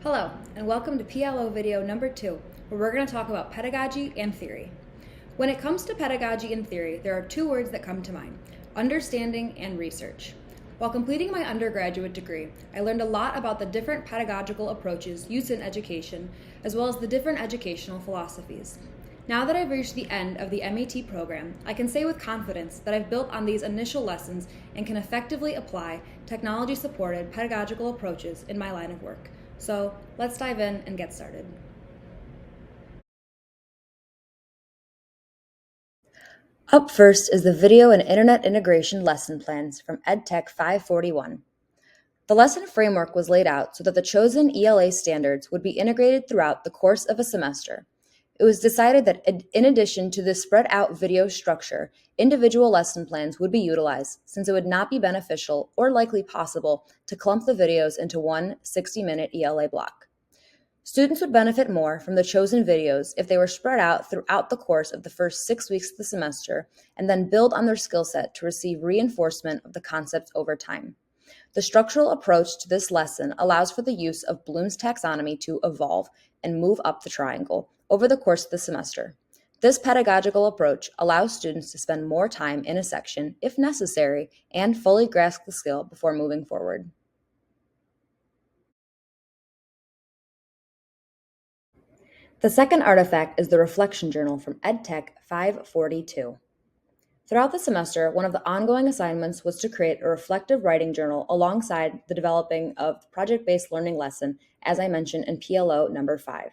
Hello, and welcome to PLO video number 2, where we're going to talk about pedagogy and theory. When it comes to pedagogy and theory, there are two words that come to mind: understanding and research. While completing my undergraduate degree, I learned a lot about the different pedagogical approaches used in education, as well as the different educational philosophies. Now that I've reached the end of the MET program, I can say with confidence that I've built on these initial lessons and can effectively apply technology-supported pedagogical approaches in my line of work. So let's dive in and get started. Up first is the Video and Internet Integration Lesson Plans from EdTech 541. The lesson framework was laid out so that the chosen ELA standards would be integrated throughout the course of a semester. It was decided that in addition to the spread out video structure, individual lesson plans would be utilized since it would not be beneficial or likely possible to clump the videos into one 60-minute ELA block. Students would benefit more from the chosen videos if they were spread out throughout the course of the first 6 weeks of the semester and then build on their skill set to receive reinforcement of the concepts over time. The structural approach to this lesson allows for the use of Bloom's taxonomy to evolve and move up the triangle over the course of the semester. This pedagogical approach allows students to spend more time in a section, if necessary, and fully grasp the skill before moving forward. The second artifact is the reflection journal from EdTech 542. Throughout the semester, one of the ongoing assignments was to create a reflective writing journal alongside the developing of the project-based learning lesson, as I mentioned in PLO number 5.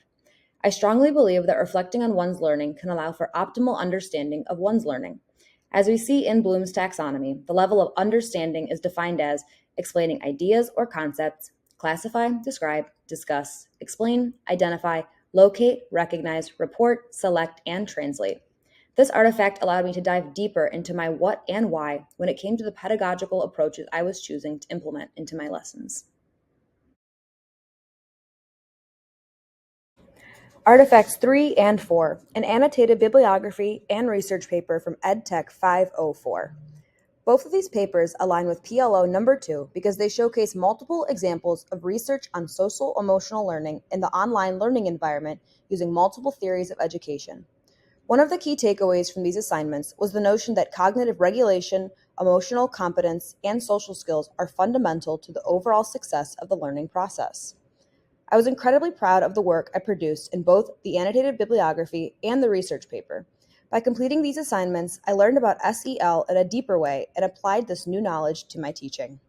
I strongly believe that reflecting on one's learning can allow for optimal understanding of one's learning. As we see in Bloom's taxonomy, the level of understanding is defined as explaining ideas or concepts, classify, describe, discuss, explain, identify, locate, recognize, report, select, and translate. This artifact allowed me to dive deeper into my what and why when it came to the pedagogical approaches I was choosing to implement into my lessons. Artifacts 3 and 4, an annotated bibliography and research paper from EdTech 504. Both of these papers align with PLO number 2 because they showcase multiple examples of research on social emotional learning in the online learning environment using multiple theories of education. One of the key takeaways from these assignments was the notion that cognitive regulation, emotional competence, and social skills are fundamental to the overall success of the learning process. I was incredibly proud of the work I produced in both the annotated bibliography and the research paper. By completing these assignments, I learned about SEL in a deeper way and applied this new knowledge to my teaching.